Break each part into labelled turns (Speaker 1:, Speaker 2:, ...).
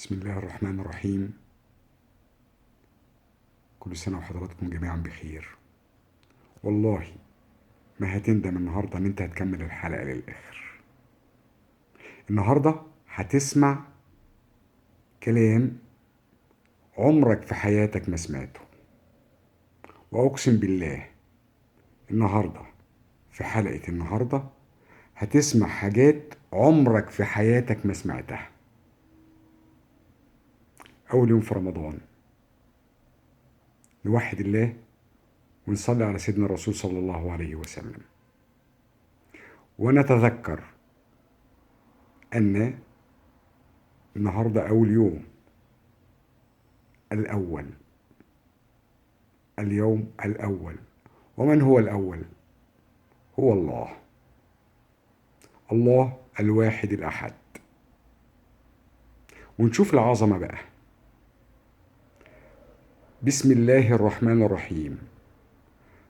Speaker 1: بسم الله الرحمن الرحيم. كل سنة وحضراتكم جميعا بخير. والله ما هتندم النهاردة ان انت هتكمل الحلقة للآخر. النهاردة هتسمع كلام عمرك في حياتك ما سمعته، وأقسم بالله النهاردة في حلقة النهاردة هتسمع حاجات عمرك في حياتك ما سمعتها. أول يوم في رمضان نوحد الله ونصلي على سيدنا الرسول صلى الله عليه وسلم، ونتذكر أن النهاردة أول يوم، الأول، اليوم الأول. ومن هو الأول؟ هو الله، الله الواحد الأحد. ونشوف العظمة بقى. بسم الله الرحمن الرحيم.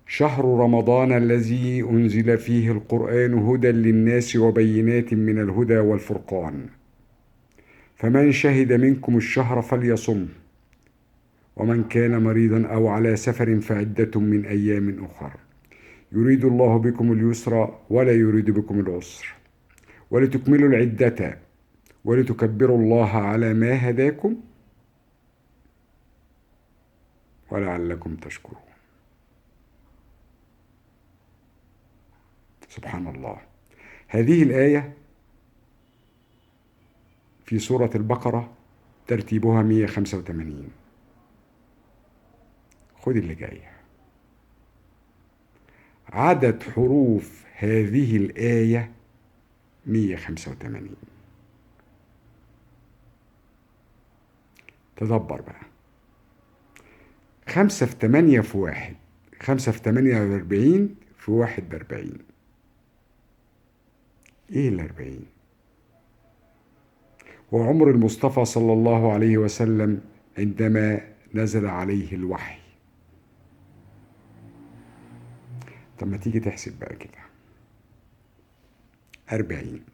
Speaker 1: شهر رمضان الذي أنزل فيه القرآن هدى للناس وبينات من الهدى والفرقان، فمن شهد منكم الشهر فليصم، ومن كان مريضا أو على سفر فعدة من أيام أخر، يريد الله بكم اليسر ولا يريد بكم العسر، ولتكملوا العدة ولتكبروا الله على ما هداكم ولعلكم تشكرون. سبحان الله. هذه الآية في سورة البقرة ترتيبها 185. خد اللي جاي. عدد حروف هذه الآية 185. تدبر بقى. 5 في 8 في 1، 5 في 48 في 1 ب40. ايه ال40؟ وعمر المصطفى صلى الله عليه وسلم عندما نزل عليه الوحي. طب ما تيجي تحسب بقى كده. 40.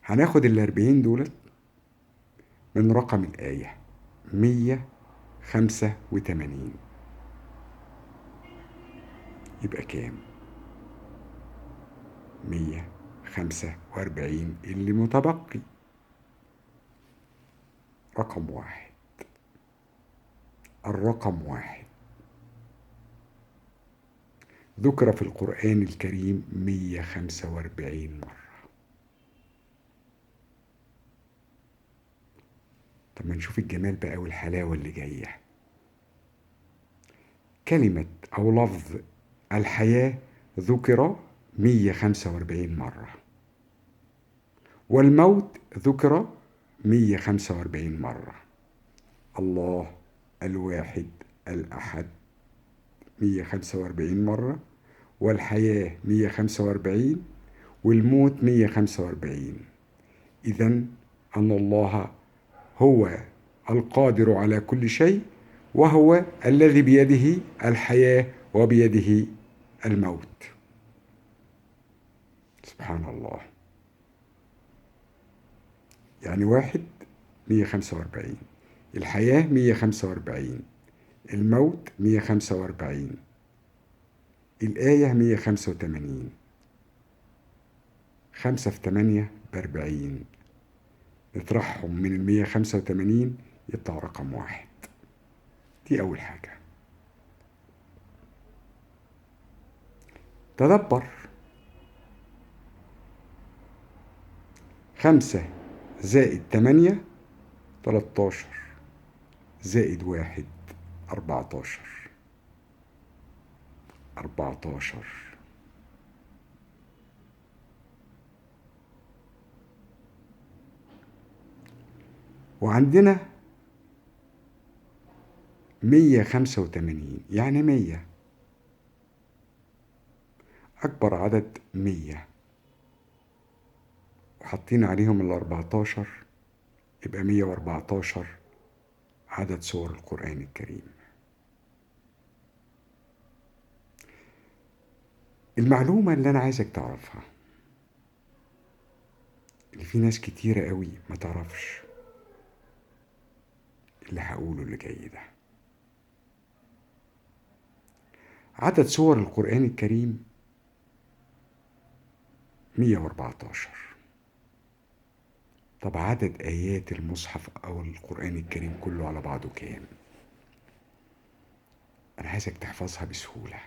Speaker 1: هناخد ال40 دولت من رقم الآية 185، يبقى كام؟ 145 اللي متبقي. رقم واحد، الرقم واحد ذكر في القرآن الكريم 145 مرة. طب ما نشوف الجمال بقى والحلاوة اللي جاية. كلمة أو لفظ الحياة ذكر 145 مرة، والموت ذكر 145 مرة. الله الواحد الأحد 145 مرة، والحياة 145، والموت 145. إذن أن الله هو القادر على كل شيء، وهو الذي بيده الحياة وبيده الموت. سبحان الله. يعني واحد 145، الحياة 145، الموت 145، الآية 185. 5 في 8 ب40، نطرحهم من 185 يطلع رقم واحد. دي أول حاجة. تدبر. 5 زائد 8 13، زائد 1 14. 14. وعندنا 185، يعني 100. أكبر عدد 100، وحاطين عليهم ال14، يبقى 114 عدد سور القرآن الكريم. المعلومة اللي أنا عايزك تعرفها، اللي في ناس كتيرة قوي ما تعرفش اللي هقوله اللي جاي ده. عدد سور القرآن الكريم 114. طب عدد آيات المصحف أو القرآن الكريم كله على بعضه كام؟ أنا عايزك تحفظها بسهولة.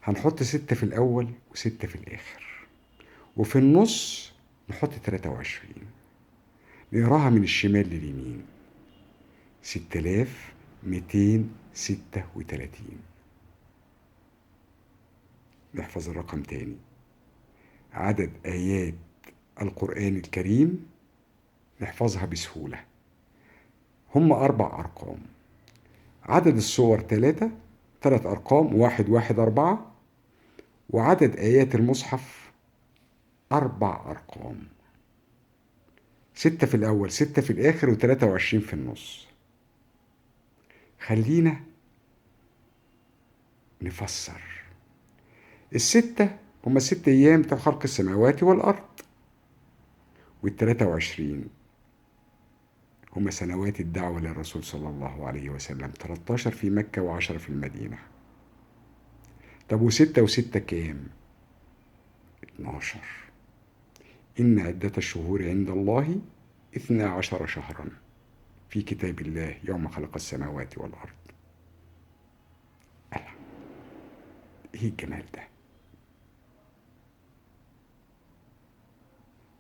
Speaker 1: هنحط 6 في الأول و6 في الآخر، وفي النص نحط 23. نقراها من الشمال لليمين: 6236. نحفظ الرقم تاني: عدد آيات القرآن الكريم نحفظها بسهولة، هم 4 أرقام. عدد السور 3 أرقام: 114. وعدد آيات المصحف 4 أرقام: 6 في الأول، 6 في الآخر، و23 في النص. خلينا نفسر. ال6 هما 6 أيام بتاع خلق السماوات والأرض، وال23 هما سنوات الدعوة للرسول صلى الله عليه وسلم، 13 في مكة و10 في المدينة. طب و6 كام؟ 12. إن عدة الشهور عند الله 12 شهرا في كتاب الله يوم خلق السماوات والأرض. ألا إيه الجمال ده؟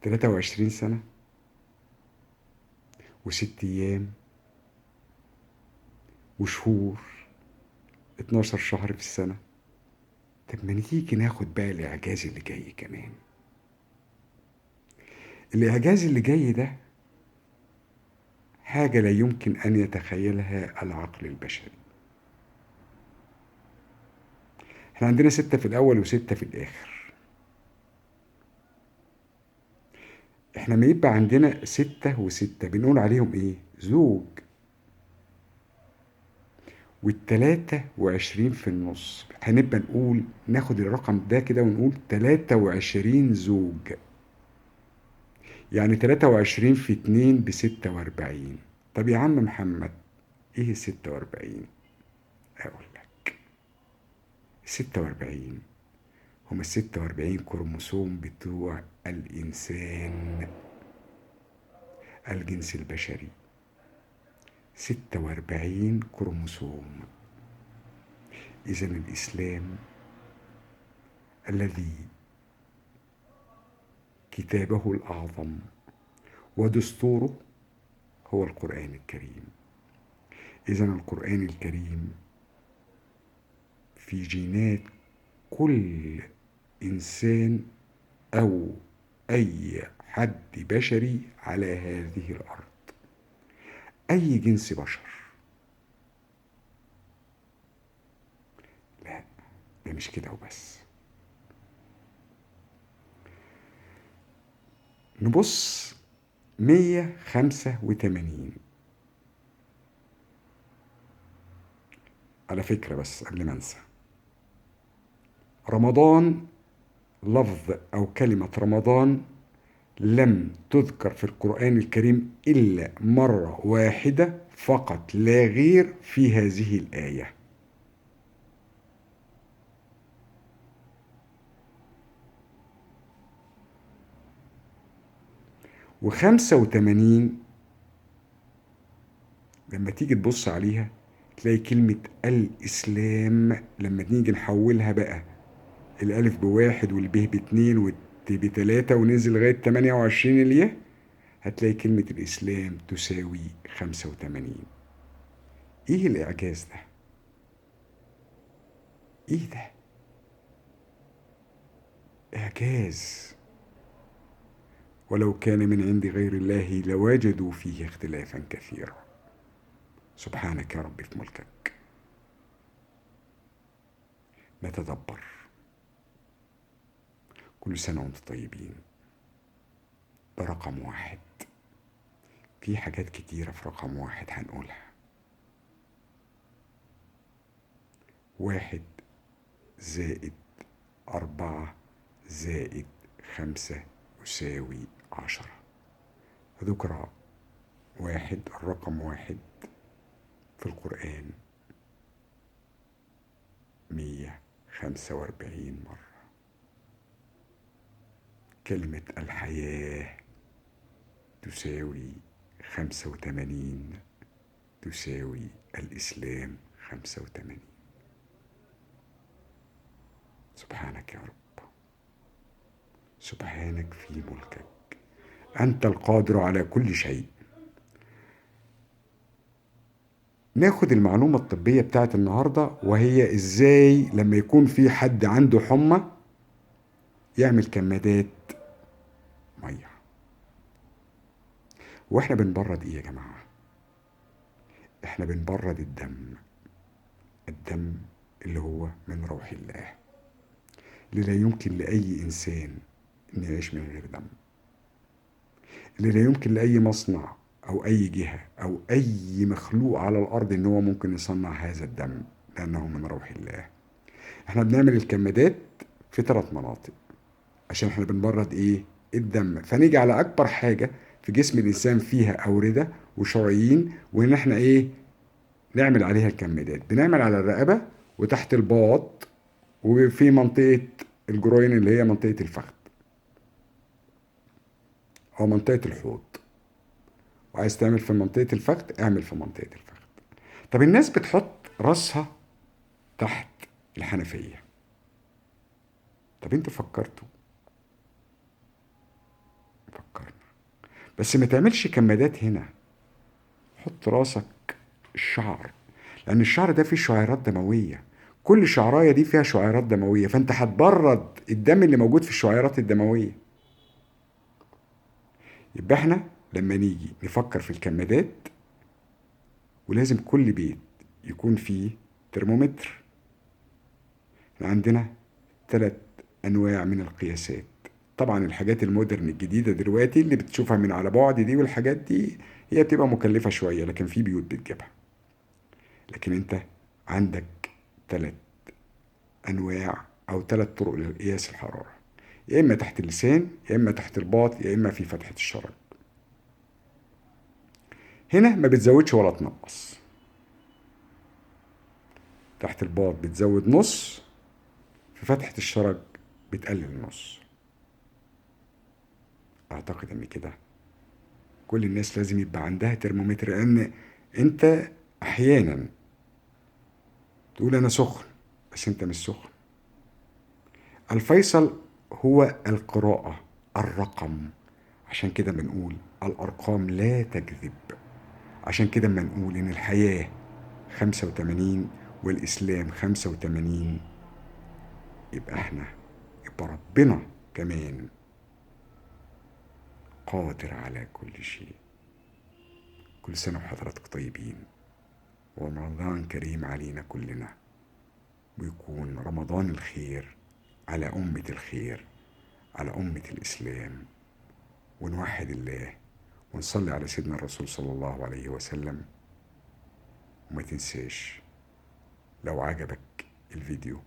Speaker 1: 23 سنة و6 أيام وشهور، 12 شهر في السنة. طب ما نيجي ناخد بقى الإعجاز اللي جاي كمان. الإعجاز اللي جاي ده حاجة لا يمكن أن يتخيلها العقل البشري. احنا عندنا 6 في الأول و6 في الآخر. احنا ما يبقى عندنا 6 و6 بنقول عليهم ايه؟ زوج. وال23 في النص هنبقى نقول، ناخد الرقم ده كده ونقول 23 زوج. يعني 23 في 2 ب46. طب يا عم محمد، ايه 46؟ اقول لك: 46 هما 46 كروموسوم بتوع الإنسان، الجنس البشري. 46 كروموسوم. إذا الإسلام الذي كتابه الأعظم ودستوره هو القرآن الكريم. إذا القرآن الكريم في جينات كل إنسان أو أي حد بشري على هذه الأرض، أي جنس بشر. لا، ده مش كده وبس. نبص: 185. على فكرة بس قبل ما انسى، رمضان، لفظ أو كلمة رمضان لم تذكر في القرآن الكريم إلا مرة واحدة فقط لا غير في هذه الآية. و85 لما تيجي تبص عليها تلاقي كلمة الإسلام، لما نيجي نحولها بقى الألف ب1 والب ب2 والت ب3 وننزل لغاية 28 الياء، هتلاقي كلمة الإسلام تساوي 85. إيه الإعجاز ده؟ إيه ده؟ إعجاز. ولو كان من عند غير الله لوجدوا فيه اختلافا كثيرا. سبحانك يا رب في ملكك. نتدبر. كل سنة وانتم طيبين. ده رقم 1. في حاجات كتيرة في رقم 1 هنقولها. 1+4+5+6 تساوي 10. ذكر الرقم 1 في القرآن 145 مرة. كلمة الحياة تساوي 85، تساوي الإسلام 85. سبحانك يا رب، سبحانك في ملكك، أنت القادر على كل شيء. ناخد المعلومة الطبية بتاعت النهاردة، وهي إزاي لما يكون في حد عنده حمى يعمل كمادات مية. وإحنا بنبرد إيه يا جماعة؟ إحنا بنبرد الدم اللي هو من روح الله، اللي لا يمكن لأي إنسان إن يعيش من غير دم، اللي لا يمكن لأي مصنع أو أي جهة أو أي مخلوق على الأرض إن هو ممكن يصنع هذا الدم، لأنه من روح الله. إحنا بنعمل الكمادات في 3 مناطق عشان إحنا بنبرد إيه؟ الدم. فنيجي على أكبر حاجة في جسم الإنسان فيها أوردة وشرايين، وإن إحنا إيه؟ نعمل عليها الكمادات. بنعمل على الرقبة وتحت الباط وفي منطقة الجروين اللي هي منطقة الفخذ أو منطقة الحوض. وعايز تعمل في منطقة الفخذ اعمل في منطقة الفخذ. طب الناس بتحط راسها تحت الحنفية. طب انتوا فكرنا بس ما تعملش كمادات هنا. حط راسك الشعر، لأن الشعر ده فيه شعيرات دموية، كل شعراية دي فيها شعيرات دموية، فانت هتبرد الدم اللي موجود في الشعيرات الدموية. يبقى احنا لما نيجي نفكر في الكمادات، ولازم كل بيت يكون فيه ترمومتر. احنا عندنا 3 أنواع من القياسات. طبعا الحاجات المودرن الجديدة دلوقتي اللي بتشوفها من على بعد دي والحاجات دي هي بتبقى مكلفة شوية، لكن في بيوت بتجيبها. لكن انت عندك 3 أنواع أو 3 طرق لقياس الحرارة، يا إما تحت اللسان، يا إما تحت الباط، يا إما في فتحة الشرج. هنا ما بتزودش ولا تنقص. تحت الباط بتزود نص، في فتحة الشرج بتقلل نص. أعتقد إن كده كل الناس لازم يبقى عندها ترمومتر، لأن أنت أحيانا تقول أنا سخن بس أنت مش سخن. الفيصل هو القراءة، الرقم. عشان كده بنقول الأرقام لا تكذب. عشان كده ما نقول إن الحياة 85 والإسلام 85، يبقى ربنا كمان قادر على كل شيء. كل سنة وحضراتكم طيبين، ورمضان كريم علينا كلنا، ويكون رمضان الخير على أمة الخير، على أمة الإسلام. ونوحد الله ونصلي على سيدنا الرسول صلى الله عليه وسلم. وما تنساش لو عجبك الفيديو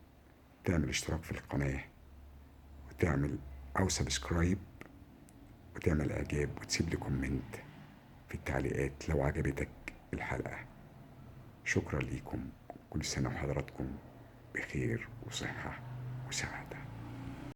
Speaker 1: تعمل اشتراك في القناة، وتعمل أو سبسكرايب، وتعمل إعجاب، وتسيب لي كومنت في التعليقات لو عجبتك الحلقة. شكرا ليكم، كل سنة وحضراتكم بخير وصحة وسعادة.